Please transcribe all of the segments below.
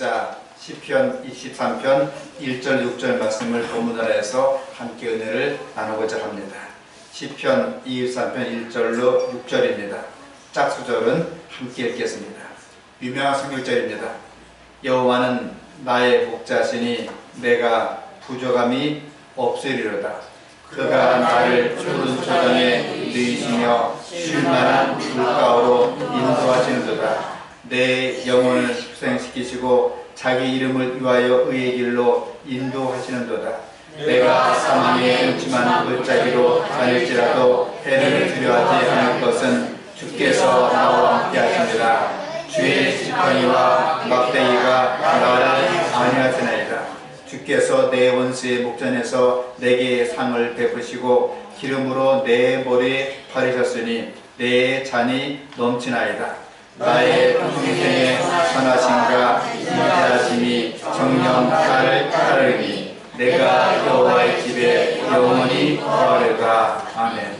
목자 시편 23편 1절 6절 말씀을 본문으로 해서 함께 은혜를 나누고자 합니다. 시편 23편 1절로 6절입니다. 짝수절은 함께 읽겠습니다. 유명한 성경절입니다. 여호와는 나의 목자시니 내가 부족함이 없으리로다. 그가 나를 푸른 초장에 누이시며 쉴만한 물가로 인도하시는도다. 내 영혼을 수생시키시고 자기 이름을 위하여 의의 길로 인도하시는도다. 내가 사망의 음침한 골짜기로 다닐지라도 해를 두려워하지 않을 것은 주께서 나와 함께 하십니다. 주의 지팡이와 막대기가 나를 안위하시나이다. 주께서 내 원수의 목전에서 내게 상을 베푸시고 기름으로 내 머리에 바르셨으니 내 잔이 넘치나이다. 나의 평생의 선하심과 인자하심이 정녕 나를 따르니 내가 여호와의 집에 영원히 거하리로다. 아멘.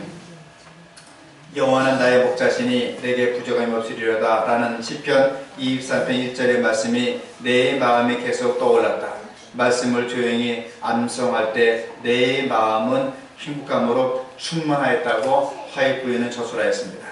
여호와는 나의 목자시니 내게 부족함이 없으리로다 라는 시편 23편 1절의 말씀이 내 마음에 계속 떠올랐다. 말씀을 조용히 암송할 때 내 마음은 행복감으로 충만하였다고 화해부에는 저술하였습니다.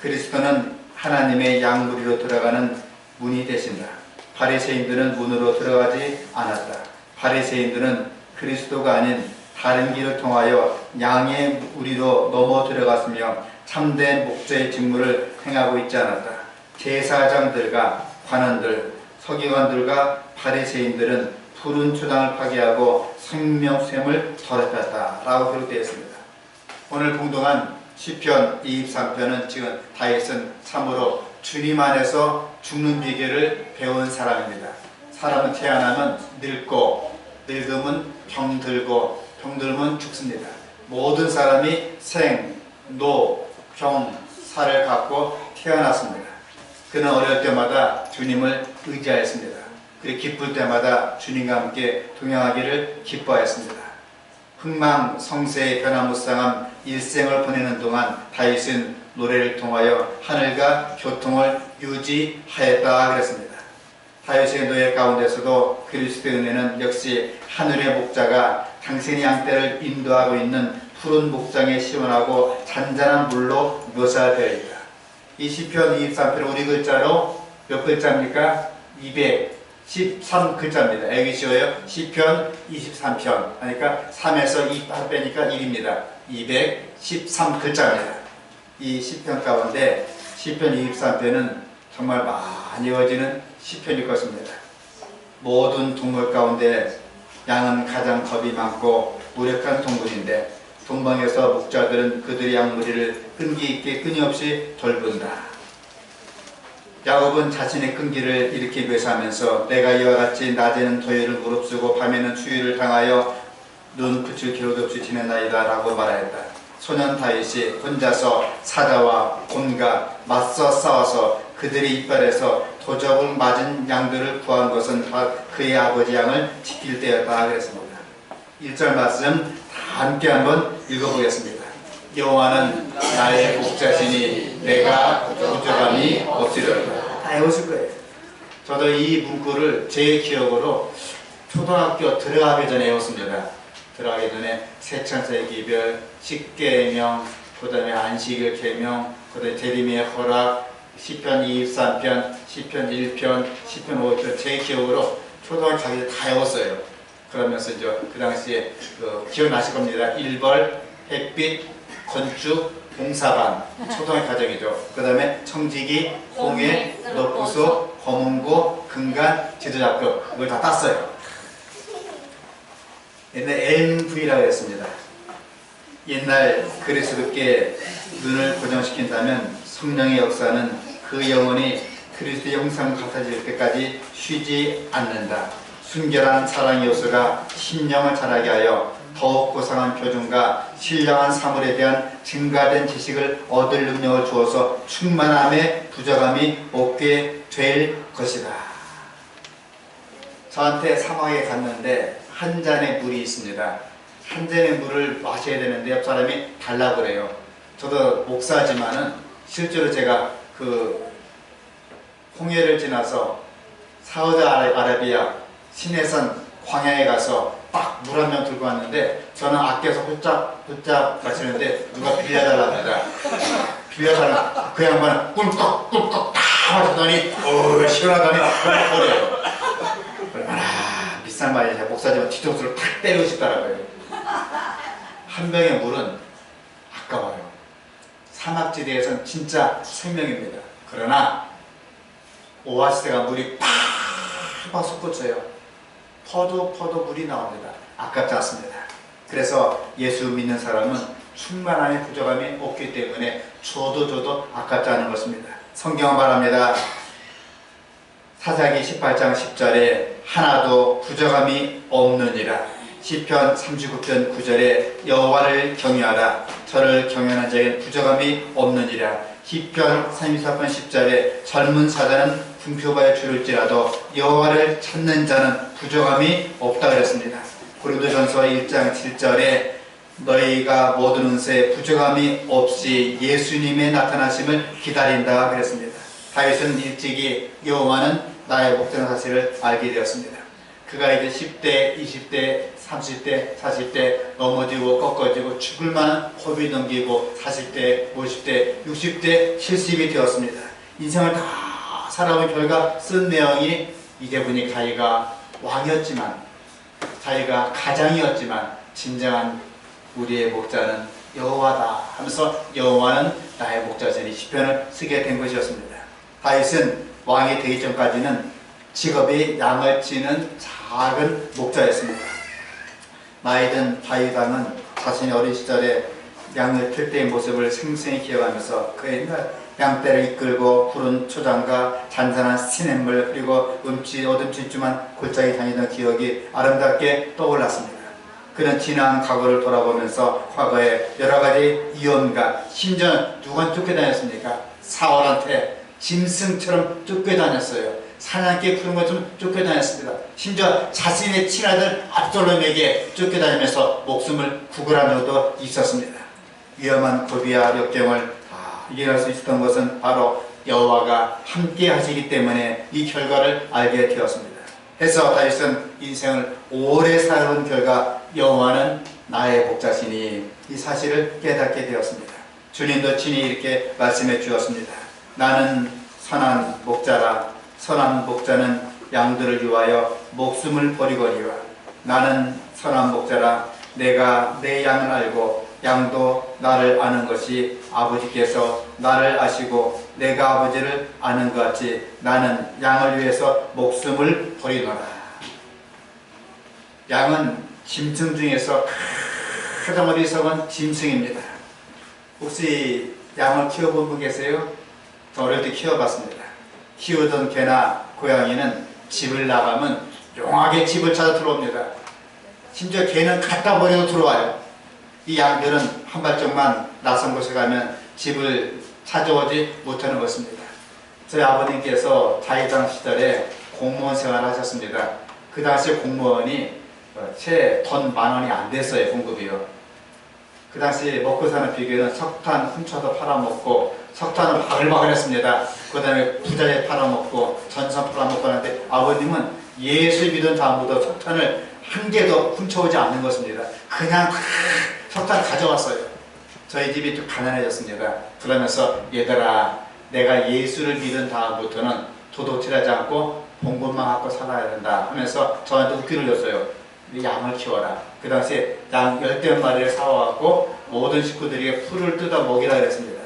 그리스도는 하나님의 양무리로 들어가는 문이 되신다. 바리새인들은 문으로 들어가지 않았다. 바리새인들은 그리스도가 아닌 다른 길을 통하여 양의 무리로 넘어 들어갔으며 참된 목자의 직무를 행하고 있지 않았다. 제사장들과 관원들, 서기관들과 바리새인들은 푸른 초장을 파괴하고 생명샘을 더럽혔다 라고 기록되어 있습니다. 오늘 봉독한 시편 23편은 지금 다윗은 참으로 주님 안에서 죽는 비결을 배운 사람입니다. 사람은 태어나면 늙고 늙으면 병들고 병들면 죽습니다. 모든 사람이 생, 노, 병, 살을 갖고 태어났습니다. 그는 어릴 때마다 주님을 의지하였습니다. 그리고 기쁠 때마다 주님과 함께 동행하기를 기뻐하였습니다. 흥망성쇠의 변화무쌍한 일생을 보내는 동안 다윗은 노래를 통하여 하늘과 교통을 유지하였다 그랬습니다. 다윗의 노예 가운데서도 그리스도의 은혜는 역시 하늘의 목자가 당신의 양떼를 인도하고 있는 푸른 목장의 시원하고 잔잔한 물로 묘사되어 있다. 이 시편 23편 우리 글자로 몇 글자입니까? 213글자입니다. 알기 쉬워요? 시편 23편 그러니까 3에서 2 빼니까 1입니다. 213글자입니다. 이 시편 가운데 시편 23편은 정말 많이 이어지는 시편일 것입니다. 모든 동물 가운데 양은 가장 겁이 많고 무력한 동물인데 동방에서 목자들은 그들의 양무리를 끈기 있게 끊임없이 돌본다. 야곱은 자신의 끈기를 이렇게 묘사하면서 내가 이와 같이 낮에는 더위를 무릅쓰고 밤에는 추위를 당하여 눈 붙일 겨를도 없이 지내나이다 라고 말하였다. 소년 다윗이 혼자서 사자와 곰과 맞서 싸워서 그들의 이빨에서 도적을 맞은 양들을 구한 것은 다 그의 아버지 양을 지킬 때였다 그랬습니다. 1절 말씀 다 함께 한번 읽어보겠습니다. 여호와는 나의 목자시니 내가 부족함이 없으리로다. 다 외우실 거예요. 저도 이 문구를 제 기억으로 초등학교 들어가기 전에 외웠습니다. 들어가기 전에 세찬사의 기별, 십계명, 그 다음에 안식일 계명, 그 다음에 재림의 허락, 시편 23편, 시편 1편, 시편 5편 제 기억으로 초등학교 가기 전에 다 외웠어요. 그러면서 이제 그 당시에 기억나실 겁니다. 1벌, 햇빛, 건축, 봉사반, 초등학교 과정이죠. 그 다음에 청지기, 홍해, 녹부수, 검은고, 근간, 지도작급 이걸 다 땄어요. 옛날 NV라고 했습니다. 옛날 그리스도께 눈을 고정시킨다면 성령의 역사는 그 영혼이 그리스도의 형상 같아질 때까지 쉬지 않는다. 순결한 사랑의 요소가 심령을 자라게 하여 더욱 고상한 표준과 신령한 사물에 대한 증가된 지식을 얻을 능력을 주어서 충만함에 부족함이 없게 될 것이다. 저한테 사막에 갔는데 한 잔의 물이 있습니다. 한 잔의 물을 마셔야 되는데 옆 사람이 달라고 그래요. 저도 목사지만은 실제로 제가 그 홍해를 지나서 사우디아라비아 시내산 광야에 가서 딱 물 한 병 들고 왔는데 저는 아껴서 홀짝 마시는데 누가 빌려달라고 합니다. 빌려달라. 그 양반은 꿀꺽 딱 마시더니 시원하더니 버려요. 얼마나 비싼 말이냐. 목사님은 뒤통수를 탁 때리고 싶더라고요. 한 병의 물은 아까워요. 사막지대에서는 진짜 생명입니다. 그러나 오아시스가 물이 팍 솟구쳐요. 퍼도 물이 나옵니다. 아깝지 않습니다. 그래서 예수 믿는 사람은 충만함의 부족함이 없기 때문에 줘도 아깝지 않은 것입니다. 성경은 말합니다. 사사기 18장 10절에 하나도 부족함이 없느니라. 시편 39편 9절에 여호와를 경외하라. 저를 경외하는 자에게 부족함이 없느니라. 시편 34편 10절에 젊은 사자는 궁표바에 줄을지라도 여호와를 찾는 자는 부족함이 없다 그랬습니다. 고린도전서 1장 7절에 너희가 모든 은사에 부족함이 없이 예수님의 나타나심을 기다린다 그랬습니다. 다윗은 일찍이 여호와는 나의 목자라는 사실을 알게 되었습니다. 그가 이제 10대, 20대, 30대, 40대 넘어지고 꺾어지고 죽을 만한 호흡이 넘기고 40대, 50대, 60대, 70이 되었습니다. 인생을 다 살아온 결과 쓴 내용이 이제 보니 자기가 왕이었지만 자기가 가장이었지만 진정한 우리의 목자는 여호와다 하면서 여호와는 나의 목자시니 시편을 쓰게 된 것이었습니다. 다윗은 왕이 되기 전까지는 직업이 양을 치는 작은 목자였습니다. 나이든 다윗 왕은 자신이 어린 시절에 양을 틀 때의 모습을 생생히 기억하면서 그 옛날 양떼를 이끌고 푸른 초장과 잔잔한 시냇물 그리고 어둠침침한 골짜기 다니던 기억이 아름답게 떠올랐습니다. 그는 지난 과거를 돌아보면서 과거에 여러가지 위험과 심지어 누구한테 쫓겨다녔습니까? 사울한테 짐승처럼 쫓겨다녔어요. 사냥개 푸른 것처럼 쫓겨다녔습니다. 심지어 자신의 친아들 압살롬에게 쫓겨다니면서 목숨을 구걸한 적도 있었습니다. 위험한 고비와 역경을 다 이겨낼 수 있었던 것은 바로 여호와가 함께 하시기 때문에 이 결과를 알게 되었습니다. 해서 다윗은 인생을 오래 살아온 결과 여호와는 나의 목자시니 이 사실을 깨닫게 되었습니다. 주님도 친히 이렇게 말씀해 주었습니다. 나는 선한 목자라. 선한 목자는 양들을 위하여 목숨을 버리거니와 나는 선한 목자라. 내가 내 양을 알고 양도 나를 아는 것이 아버지께서 나를 아시고 내가 아버지를 아는 것 같이 나는 양을 위해서 목숨을 버리노라. 양은 짐승 중에서 가장 어리석은 짐승입니다. 혹시 양을 키워본 분 계세요? 저 어릴 때 키워봤습니다. 키우던 개나 고양이는 집을 나가면 용하게 집을 찾아 들어옵니다. 심지어 개는 갖다 버려도 들어와요. 이 양들은 한 발짝만 낯선 곳에 가면 집을 찾아오지 못하는 것입니다. 저희 아버님께서 다이당 시절에 공무원 생활을 하셨습니다. 그 당시에 공무원이 채 돈 10,000원이 안 됐어요. 봉급이요. 그 당시 먹고 사는 비결은 석탄 훔쳐서 팔아먹고 석탄은 바글바글 했습니다. 그 다음에 부자재 팔아먹고 전선 팔아먹고 하는데 아버님은 예수 믿은 다음부터 석탄을 한 개도 훔쳐오지 않는 것입니다. 그냥 다 석탄 가져왔어요. 저희 집이 좀 가난해졌습니다. 그러면서 얘들아 내가 예수를 믿은 다음부터는 도둑질하지 않고 본 것만 갖고 살아야 된다 하면서 저한테 웃기를 줬어요. 양을 키워라. 그 당시에 양 10마리를 사와갖고 모든 식구들에게 풀을 뜯어 먹이라 그랬습니다.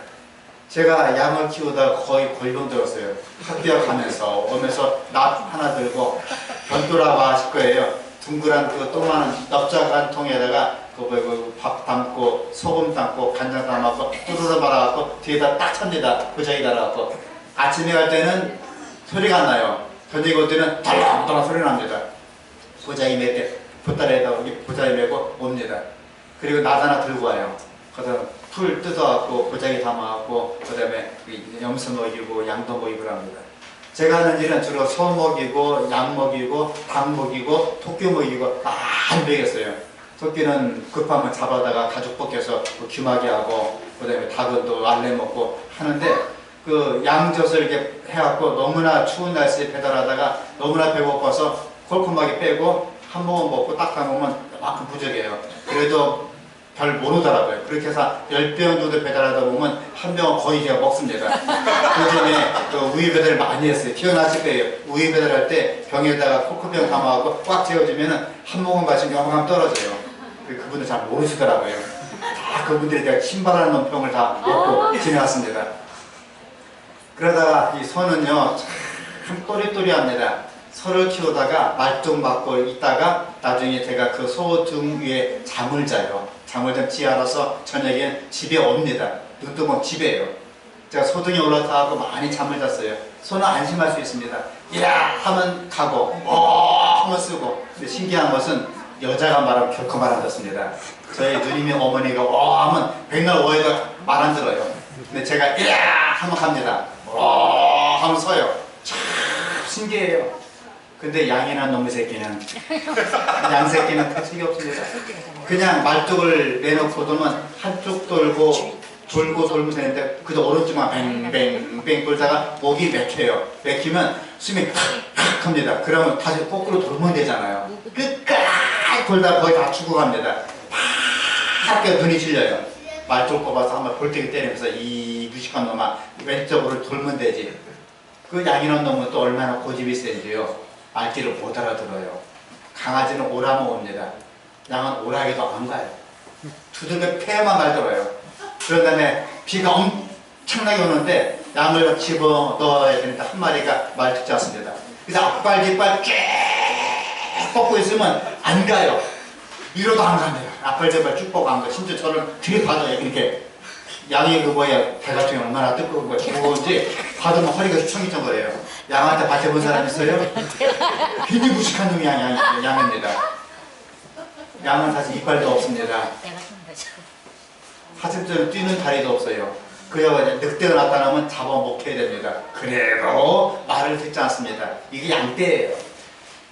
제가 양을 키우다가 거의 골병 들었어요. 학교 가면서 오면서 낫 하나 들고 변도라고 하실 거예요. 둥그란 그 또만한 납작한 통에다가 밥 담고 소금 담고 간장 담아갖고 뚜루루 말아갖고 뒤에다 딱 찹니다. 고자기 달아갖고 아침에 갈 때는 소리가 안 나요. 저녁에 올 때는 덜렁덜렁 소리 납니다. 고자기 매 때 보따리에다 고자기 메고 옵니다. 그리고 낫 하나 들고 와요. 그래서 풀 뜯어갖고 고자기 담아갖고 그 다음에 염소 먹이고 양도 먹이고 합니다. 제가 하는 일은 주로 소 먹이고 양 먹이고 닭 먹이고 토끼 먹이고 안 되겠어요. 토끼는 급하면 잡아다가 가죽 벗겨서 귀마개 하고 그 다음에 닭은 또 알레 먹고 하는데 그 양젖을 이렇게 해갖고 너무나 추운 날씨에 배달하다가 너무나 배고파서 콜콤하게 빼고 한 모금 먹고 딱 담으면 그만큼 부족해요. 그래도 별 모르더라고요. 그렇게 해서 10병 정도 배달하다 보면 한 병은 거의 제가 먹습니다. 요즘에 그 우유 배달을 많이 했어요. 기억나실 거예요. 우유 배달할 때 병에다가 코크병 담아갖고 꽉 채워주면 한 모금 마시면 영감 떨어져요. 그분들 잘 모르시더라고요. 다 그분들이 제가 신발하는 놈병을 다 먹고 지내왔습니다. 그러다가 이 소는요 참 또리또리합니다. 소를 키우다가 말뚝맞고 있다가 나중에 제가 그 소 등 위에 잠을 자요. 잠을 좀 지어서 저녁에 집에 옵니다. 눈 뜨면 집에요. 제가 소등에 올라타고 많이 잠을 잤어요. 소는 안심할 수 있습니다. 야 하면 가고 하면 쓰고. 근데 신기한 것은 여자가 말하면 결코 말 안 듣습니다. 저희 누님의 어머니가 하면 백날 오해가 말 안 들어요. 근데 제가 야 하면 갑니다. 하면 서요. 참 신기해요. 근데 양이란 놈의 새끼는 양새끼는 특색이 없습니다. 그냥 말뚝을 내놓고 돌면 한쪽 돌고 돌면 되는데 그저 오른쪽만 뱅뱅뱅 돌다가 목이 맥혀요. 맥히면 숨이 팍팍 합니다. 그러면 다시 거꾸로 돌면 되잖아요. 끝까지 돌다가 거의 다 죽어갑니다. 팍 눈이 질려요. 말뚝 꼽아서 한번 볼때기 때리면서 이 무식한 놈아 왼쪽으로 돌면 되지. 그 양이란 놈은 또 얼마나 고집이 센지요. 말귀를 못 알아들어요. 강아지는 오라면 옵니다. 양은 오라기도 안 가요. 두들겨 패만 말들어요. 그런 다음에 비가 엄청나게 오는데 양을 집어넣어야 되는데 한 마리가 말 듣지 않습니다. 그래서 앞발 뒷발 쭉 뻗고 있으면 안 가요. 위로도 안 갑니다. 앞발 뒷발 쭉 뻗고 안 가요. 심지어 저를 들이받아요. 이렇게 양이 그 뭐야 배 같은 게 얼마나 뜨거운 거야 무거운지 받으면 허리가 휘청휘청거려요. 양한테 받쳐본 사람 있어요? 굉장히 무식한 놈이 양입니다. 양은 사실 이빨도 없습니다. 사슴처럼 뛰는 다리도 없어요. 그래가 늑대가 나타나면 잡아먹혀야 됩니다. 그래도 말을 듣지 않습니다. 이게 양떼예요.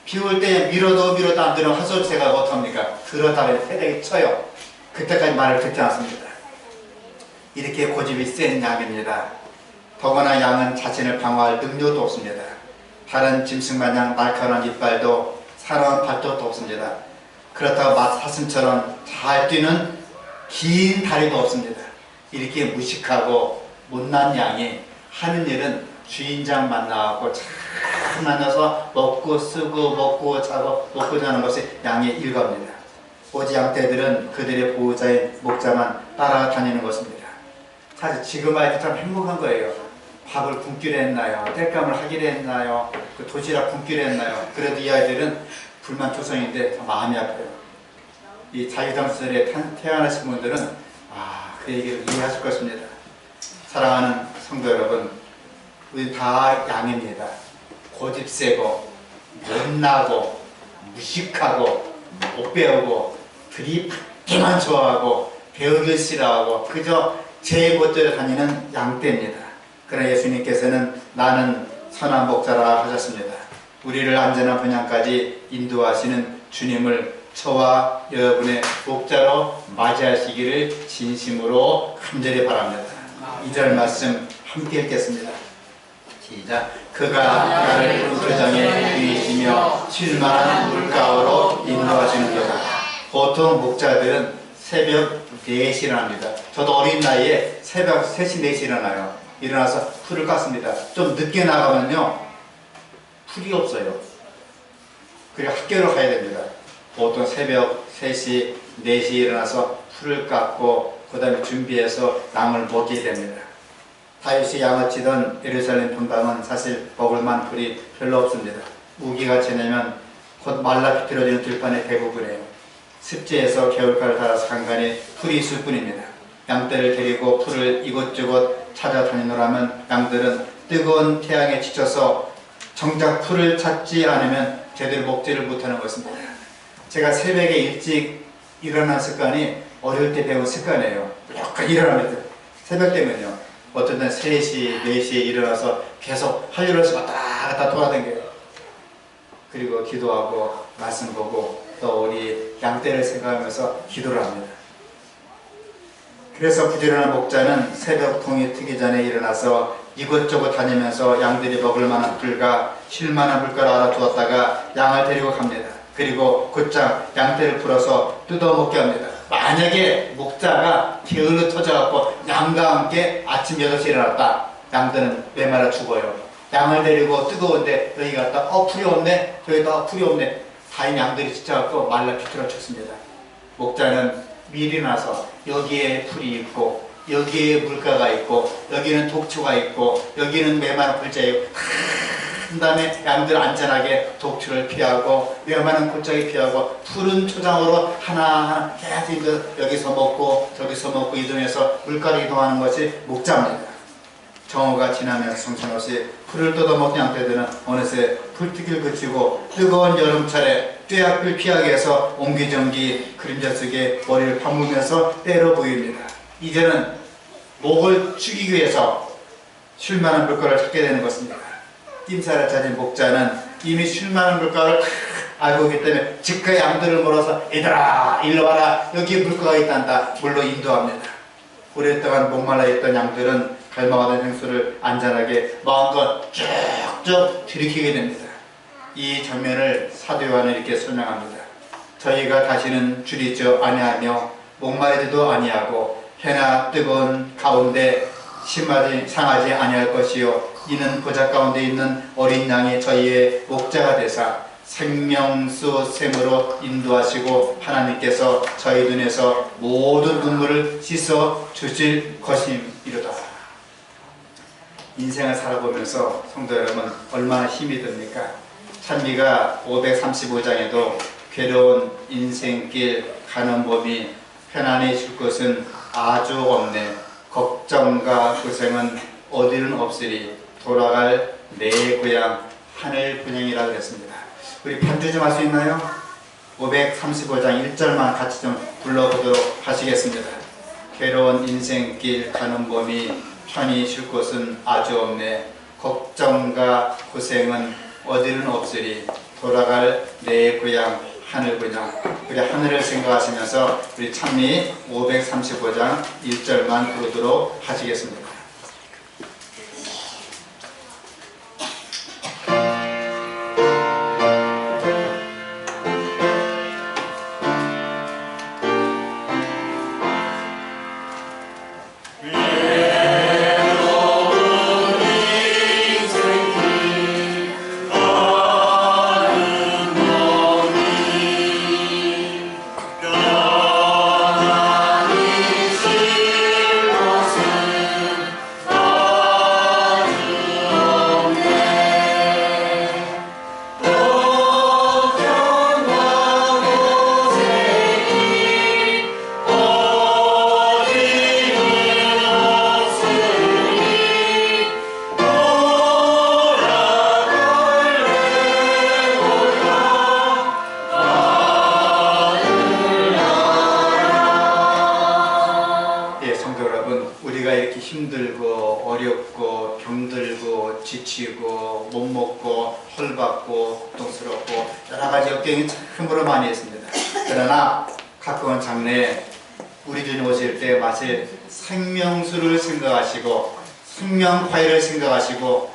비 올 때 밀어도 안 들으면 하소새가 어떡합니까? 들었다가 패대기 쳐요. 그때까지 말을 듣지 않습니다. 이렇게 고집이 센 양입니다. 더구나 양은 자신을 방어할 능력도 없습니다. 다른 짐승마냥 날카로운 이빨도 사나운 발톱도 없습니다. 그렇다고 사슴처럼 잘 뛰는 긴 다리도 없습니다. 이렇게 무식하고 못난 양이 하는 일은 주인장 만나고 잘 만나서 먹고 쓰고 먹고 자고 먹고 자는 것이 양의 일과입니다. 오지 양떼들은 그들의 보호자인 목자만 따라다니는 것입니다. 사실 지금 아이들 참 행복한 거예요. 밥을 굶기로 했나요? 땔감을 하기로 했나요? 그 도시락 굶기로 했나요? 그래도 이 아이들은 불만초성인데 마음이 아파요. 이 자유당 시절에 태어나신 분들은 그 얘기를 이해하실 것입니다. 사랑하는 성도 여러분, 우리 다 양입니다. 고집 세고 못나고 무식하고 못 배우고 들이받기만 좋아하고 배우길 싫어하고 그저 제 멋대로 다니는 양떼입니다. 그러나 예수님께서는 나는 선한 목자라 하셨습니다. 우리를 안전한 분양까지 인도하시는 주님을 저와 여러분의 목자로 맞이하시기를 진심으로 간절히 바랍니다. 2절 말씀 함께 읽겠습니다. 시작. 그가 나를 푸르정에 누이시며 쉴만한 물가로 인도하시는도다. 보통 목자들은 새벽 4시에 일어납니다. 저도 어린 나이에 새벽 3시, 4시에 일어나요. 일어나서 풀을 깠습니다. 좀 늦게 나가면요 풀이 없어요. 그리고 학교를 가야 됩니다. 보통 새벽 3시, 4시에 일어나서 풀을 깎고 그 다음에 준비해서 양을 먹이게 됩니다. 다윗이 양을 치던 예루살렘 평당은 사실 먹을 만한 풀이 별로 없습니다. 우기가 지나면 곧 말라 비틀어지는 들판의 대부분이에요. 습지에서 개울가를 따라서 간간히 풀이 있을 뿐입니다. 양떼를 데리고 풀을 이곳저곳 찾아다니노라면 양들은 뜨거운 태양에 지쳐서 정작 풀을 찾지 않으면 제대로 먹지를 못하는 것입니다. 제가 새벽에 일찍 일어난 습관이 어릴 때 배운 습관이에요. 약간 일어나면 새벽 되면요 어떤 날 3시, 4시에 일어나서 계속 한류로서 왔다 갔다 돌아다녀요. 그리고 기도하고 말씀 보고 또 우리 양떼를 생각하면서 기도를 합니다. 그래서 부지런한 목자는 새벽 동이 트기 전에 일어나서 이곳저곳 다니면서 양들이 먹을 만한 풀과 쉴 만한 물가를 알아두었다가 양을 데리고 갑니다. 그리고 곧장 양떼를 풀어서 뜯어먹게 합니다. 만약에 목자가 게을러 터져갖고 양과 함께 아침 8시에 일어났다. 양들은 메말라 죽어요. 양을 데리고 뜨거운데 여기 갔다 풀이 없네, 저기다 풀이 없네. 다인 양들이 지쳐갖고 말라 비틀어 죽습니다. 목자는 미리 나서 여기에 풀이 있고 여기에 물가가 있고 여기는 독초가 있고 여기는 메마른 풀자이고 그 다음에 양들 안전하게 독초를 피하고 메마른 골짜기 피하고 푸른 초장으로 하나하나 계속 여기서 먹고 저기서 먹고 이동해서 물가를 이동하는 것이 목자입니다. 정오가 지나면서 정신없이 풀을 뜯어먹는 양떼들은 어느새 불빛을 그치고 뜨거운 여름철에 뙤약을 피하기 위해서 옹기종기 그림자 속에 머리를 파무면서 때려 보입니다. 이제는 목을 죽이기 위해서 쉴만한 물가를 찾게 되는 것입니다. 낌새를 찾은 목자는 이미 쉴만한 물가를 알고 있기 때문에 즉刻양들을 몰아서 얘들아 일로 와라, 여기에 물가가 있단다 물로 인도합니다. 오랫동안 목말라 있던 양들은 갈망하던 행수를 안전하게 마음껏 쭉쭉 들이키게 됩니다. 이 장면을 사도 요한은 이렇게 설명합니다. 저희가 다시는 줄이지 아니하며 목마르지도 아니하고 해나 뜨거운 가운데 상하지 아니할 것이요 이는 보좌 가운데 있는 어린 양이 저희의 목자가 되사 생명수 샘으로 인도하시고 하나님께서 저희 눈에서 모든 눈물을 씻어 주실 것임이로다. 인생을 살아보면서 성도 여러분 얼마나 힘이 듭니까? 찬미가 535장에도 괴로운 인생길 가는 법이 편안해질 것은 아주 없네. 걱정과 고생은 어디는 없으리. 돌아갈 내 고향 하늘 고향이라 그랬습니다. 우리 반주 좀 할 수 있나요? 535장 1절만 같이 좀 불러보도록 하시겠습니다. 괴로운 인생길 가는 법이 편히 쉴 곳은 아주 없네. 걱정과 고생은 어디는 없으리. 돌아갈 내 고향 하늘 고향. 우리 하늘을 생각하시면서 우리 찬미 535장 1절만 부르도록 하시겠습니다. 힘들고 어렵고 병들고 지치고 못 먹고 헐받고 고통스럽고 여러가지 역경이 참으로 많이 했습니다. 그러나 가까운 장래에 우리 주님 오실 때 마실 생명수를 생각하시고 생명화해를 생각하시고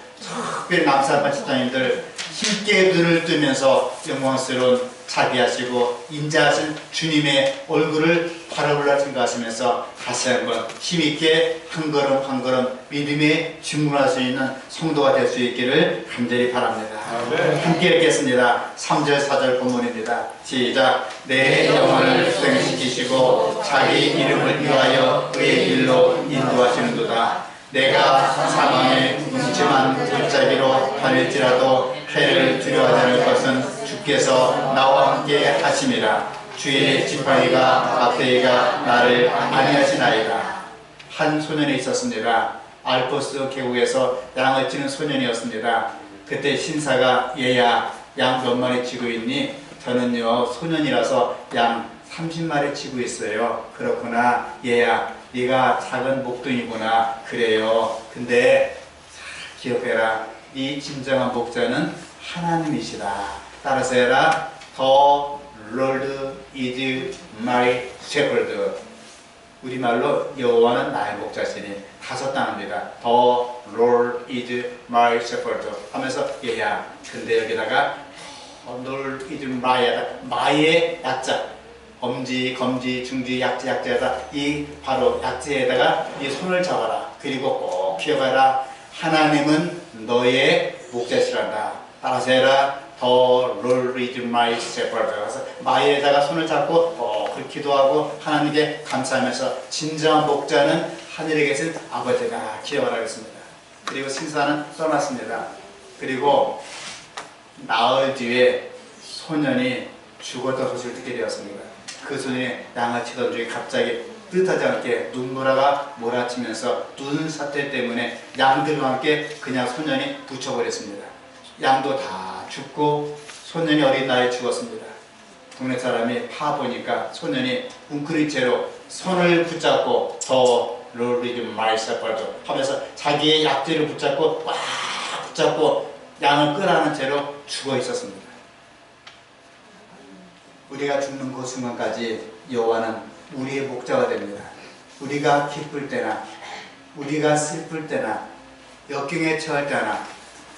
특별히 남산반 집사님들 힘께 눈을 뜨면서 영광스러운 자비하시고 인자하신 주님의 얼굴을 바라보려 생각하시면서 다시 한번 힘있게 한 걸음 한 걸음 믿음에 증문할 수 있는 성도가 될 수 있기를 간절히 바랍니다. 함께 읽겠습니다. 3절 4절 본문입니다. 시작. 내 영혼을 수행시키시고 자기 이름을 위하여 그의 길로 인도하시는도다. 내가 사망의 뭉침한 골짜기로 다닐지라도 해를 두려워하지 않을 것은 주께서 나와 함께 하심이라. 주의 지팡이가 막대기가 나를 안위하시나이다. 한 소년이 있었습니다. 알포스 계곡에서 양을 치는 소년이었습니다. 그때 신사가 얘야 양 몇 마리 치고 있니? 저는요 소년이라서 양 30마리 치고 있어요. 그렇구나. 얘야 네가 작은 목동이구나. 그래요. 근데 기억해라. 네 진정한 목자는 하나님이시다. 따라서 해라. The Lord is my shepherd. 우리말로 여호와는 나의 목자시니 5단어입니다. The Lord is my shepherd 하면서 얘야. 근데 여기다가 Lord is my의 약자 엄지, 검지, 중지, 약지, 약지에다 이 바로 약지에다가 이 손을 잡아라. 그리고 꼭 기억하라. 하나님은 너의 목자시란다. 따라서 해라. The Lord is my shepherd. 그래서 my에다가 손을 잡고 꼭 기도하고 하나님께 감사하면서 진정한 목자는 하늘에 계신 아버지가 기억하라 했습니다. 그리고 신사는 떠났습니다. 그리고 나흘 뒤에 소년이 죽었던 소식을 듣게 되었습니다. 그 소년이 양을 치던 중에 갑자기 뜻하지 않게 눈보라가 몰아치면서 눈 사태 때문에 양들과 함께 그냥 소년이 붙여버렸습니다. 양도 다 죽고 소년이 어린 나이에 죽었습니다. 동네 사람이 파보니까 소년이 웅크린 채로 손을 붙잡고 더 롤리 좀 마이셔퍼드 하면서 자기의 약지를 붙잡고 꽉 붙잡고 양을 끌어안은 채로 죽어 있었습니다. 우리가 죽는 그 순간까지 여호와는 우리의 목자가 됩니다. 우리가 기쁠 때나 우리가 슬플 때나 역경에 처할 때나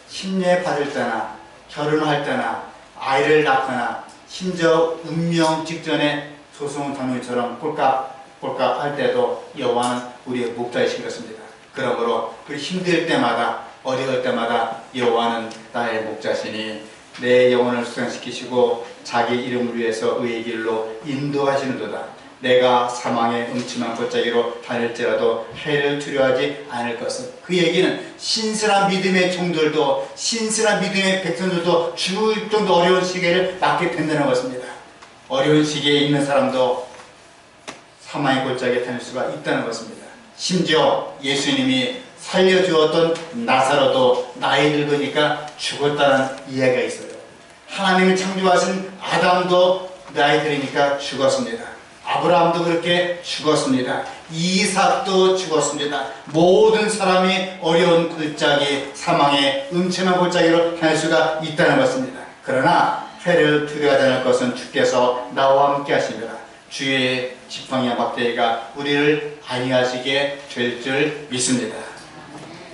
심려에 받을 때나 결혼할 때나 아이를 낳거나 심지어 운명 직전에 조승우 장로님처럼 꼴깍꼴깍 할 때도 여호와는 우리의 목자이신 것입니다. 그러므로 우리 힘들 때마다 어려울 때마다 여호와는 나의 목자시니 내 영혼을 수양시키시고 자기 이름을 위해서 의의 길로 인도하시는도다. 내가 사망의 음침한 골짜기로 다닐지라도 해를 두려워하지 않을 것은. 그 얘기는 신실한 믿음의 종들도 신실한 믿음의 백성들도 죽을 정도 어려운 시기를 맞게 된다는 것입니다. 어려운 시기에 있는 사람도 사망의 골짜기에 다닐 수가 있다는 것입니다. 심지어 예수님이 살려주었던 나사로도 나이 들으니까 죽었다는 이야기가 있어요. 하나님이 창조하신 아담도 나이 들으니까 죽었습니다. 아브라함도 그렇게 죽었습니다. 이삭도 죽었습니다. 모든 사람이 어려운 골짜기, 사망의 음침한 골짜기로 갈 수가 있다는 것입니다. 그러나 해를 두려워하지 않을 것은 주께서 나와 함께 하십니다. 주의 지팡이와 막대기가 우리를 안위하시게 될 줄 믿습니다.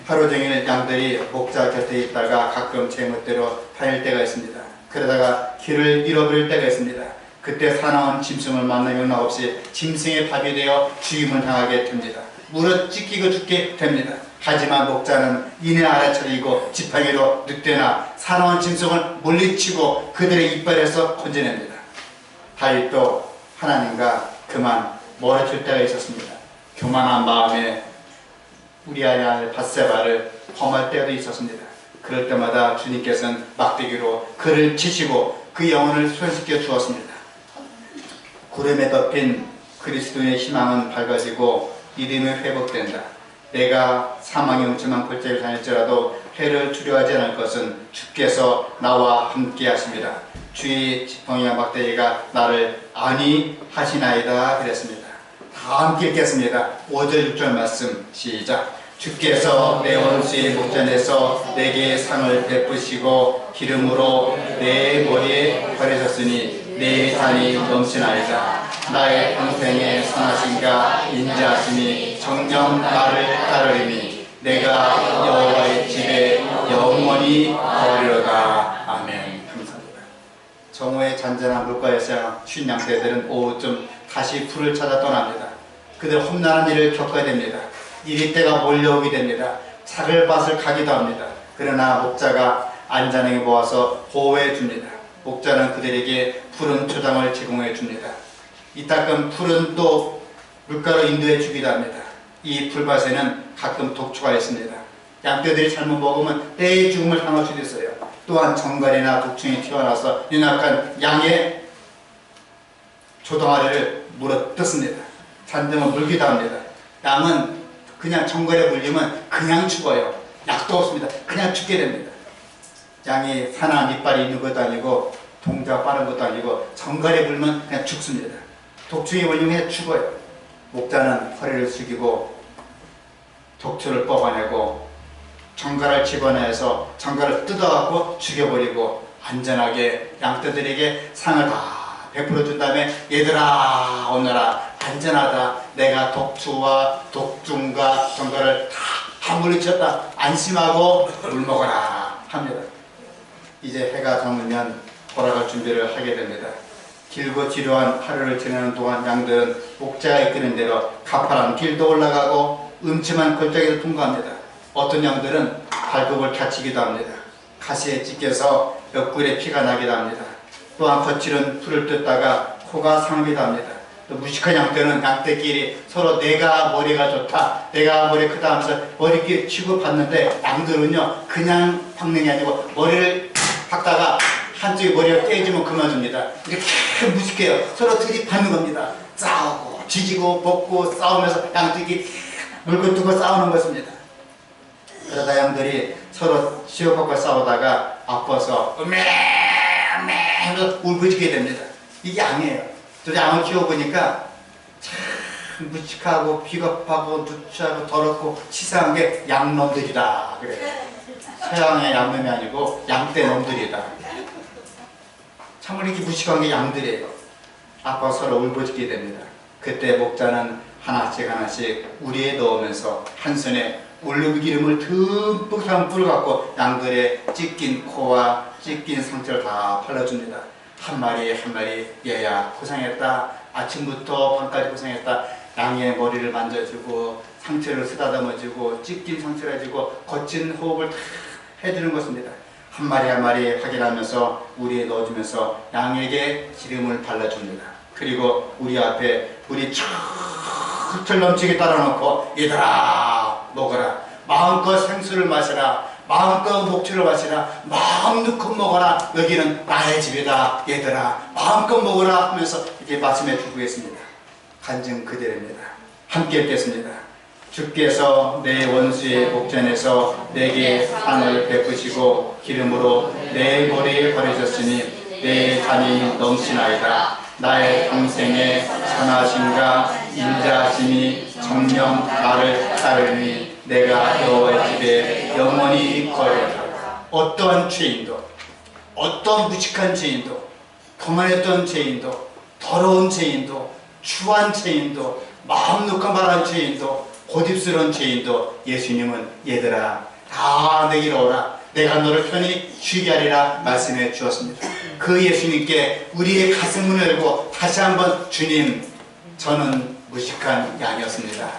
하루 종일 양들이 목자 곁에 있다가 가끔 제 멋대로 다닐 때가 있습니다. 그러다가 길을 잃어버릴 때가 있습니다. 그때 사나운 짐승을 만나면 없이 짐승의 밥이 되어 죽임을 당하게 됩니다. 물어 찢기고 죽게 됩니다. 하지만 목자는 이내 알아차리고 지팡이로 늑대나 사나운 짐승을 물리치고 그들의 이빨에서 건져냅니다. 다윗도 하나님과 그만 멀어질 때가 있었습니다. 교만한 마음에 우리아의 아들 밧세바를 범할 때도 있었습니다. 그럴 때마다 주님께서는 막대기로 그를 치시고 그 영혼을 수행시켜 주었습니다. 구름에 덮인 그리스도의 희망은 밝아지고 믿음이 회복된다. 내가 사망의 음침한 골짜기를 다닐지라도 해를 두려워하지 않을 것은 주께서 나와 함께 하십니다. 주의 지팡이와 막대기가 나를 안위하시나이다 그랬습니다. 다 함께 읽겠습니다. 5절 6절 말씀 시작. 주께서 내 원수의 목전에서 내게 상을 베푸시고 기름으로 내 머리에 바르셨으니 내 잔이 넘치나이다. 나의 평생의 선하심과 인자하심이 정녕 나를 따르리니 내가 여호와의 집에 영원히 거하리로다. 아멘. 감사합니다. 정오의 잔잔한 물가에서 쉰 양떼들은 오후쯤 다시 풀을 찾아 떠납니다. 그들 험난한 일을 겪어야 됩니다. 이리때가 몰려오게 됩니다. 사흘밭을 가기도 합니다. 그러나 목자가 안전하게 모아서 보호해 줍니다. 목자는 그들에게 푸른 초장을 제공해 줍니다. 이따금 푸른 또 물가로 인도해 주기도 합니다. 이 풀밭에는 가끔 독초가 있습니다. 양떼들이 잘못 먹으면 때의 죽음을 당할 수도 있어요. 또한 정갈이나 독충이 튀어나와서 연약한 양의 조덩아리를 물어뜯습니다. 잔등을 물기도 합니다. 양은 그냥 정갈에 물리면 그냥 죽어요. 약도 없습니다. 그냥 죽게 됩니다. 양이 사나운 이빨이 있는 것도 아니고 동작 빠른 것도 아니고 정갈에 물면 그냥 죽습니다. 독충이 물리면 그냥 죽어요. 목자는 허리를 숙이고 독초를 뽑아내고 정갈을 집어내서 정갈을 뜯어갖고 죽여버리고 안전하게 양떼들에게 상을 다 베풀어준 다음에 얘들아 오너라 안전하다. 내가 독주와 독중과 정도를 다 물리쳤다. 안심하고 물 먹어라 합니다. 이제 해가 저물면 돌아갈 준비를 하게 됩니다. 길고 지루한 하루를 지내는 동안 양들은 목자가 이끄는 대로 가파른 길도 올라가고 음침한 골짜기를 통과합니다. 어떤 양들은 발굽을 다치기도 합니다. 가시에 찢겨서 옆구리에 피가 나기도 합니다. 또한 거칠은 풀을 뜯다가 코가 상하기도 합니다. 또 무식한 양들은 양떼끼리 서로 내가 머리가 좋다, 내가 머리 크다 하면서 머리끼리 치고받는데 양들은요 그냥 박는 게 아니고 머리를 박다가 한쪽에 머리가 깨지면 그만둡니다. 이렇게 무식해요. 서로 들이받는 겁니다. 싸우고 지지고 볶고 싸우면서 양들이 물고 두고 싸우는 것입니다. 그러다 양들이 서로 시어받고 싸우다가 아파서 하면서 울부짖게 됩니다. 이게 양이에요. 저 양을 키워보니까 참 무식하고 비겁하고 누추하고 더럽고 치사한 게 양놈들이다 그래요. 서양의 양놈이 아니고 양떼 놈들이다. 참으로 이렇게 무식한 게 양들이에요. 아빠 서로 울부짖게 됩니다. 그때 목자는 하나씩 하나씩 우리에 넣으면서 한 손에 올리브 기름을 듬뿍 담은 뿔을 갖고 양들의 찢긴 코와 찢긴 상처를 다 발라줍니다. 한 마리 한 마리 얘야 고생했다. 아침부터 밤까지 고생했다. 양의 머리를 만져주고 상처를 쓰다듬어주고 찢긴 상처를 해주고 거친 호흡을 다 해주는 것입니다. 한 마리 한 마리 확인하면서 우리에 넣어주면서 양에게 기름을 발라줍니다. 그리고 우리 앞에 물이 철철 넘치게 따라놓고 얘들아 먹어라. 마음껏 생수를 마시라. 마음껏 목초를 마시라. 마음 놓고 먹어라. 여기는 나의 집이다. 얘들아 마음껏 먹어라 하면서 이렇게 말씀해 주고 있습니다. 간증 그대로입니다. 함께 읽겠습니다. 주께서 내 원수의 목전에서 내게 상을 베푸시고 기름으로 내 머리에 바르셨으니 내 잔이 넘치나이다. 나의 평생에 선하심과 인자하심이 정녕 나를 따르니 내가 여호와의 집에 영원히 거하리라. 어떠한 죄인도 어떤 무식한 죄인도 거만했던 죄인도 더러운 죄인도 추한 죄인도 마음 놓고 말한 죄인도 고집스러운 죄인도 예수님은 얘들아 다 내게로 오라. 내가 너를 편히 쉬게 하리라 말씀해 주었습니다. 그 예수님께 우리의 가슴을 열고 다시 한번 주님 저는 무식한 양이었습니다.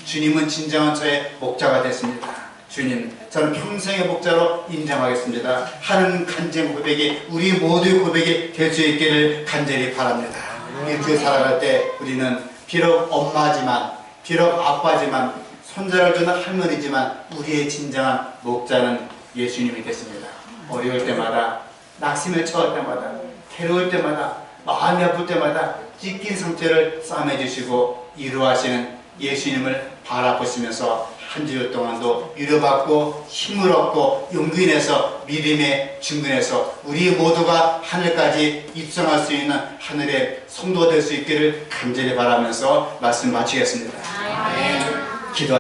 주님은 진정한 저의 목자가 됐습니다. 주님 저는 평생의 목자로 인정하겠습니다 하는 간증 고백이 우리 모두의 고백이 될 수 있기를 간절히 바랍니다. 우리 그 살아갈 때 우리는 비록 엄마지만 비록 아빠지만 손자를 주는 할머니지만 우리의 진정한 목자는 예수님이 됐습니다. 어려울 때마다 낙심을 처할 때마다 괴로울 때마다 마음이 아플 때마다 찢긴 상처를 싸매주시고 위로하시는 예수님을 바라보시면서 한 주일 동안도 위로받고 힘을 얻고 용기 내서 믿음의 증거에서 우리 모두가 하늘까지 입성할 수 있는 하늘의 성도가 될 수 있기를 간절히 바라면서 말씀 마치겠습니다. 기도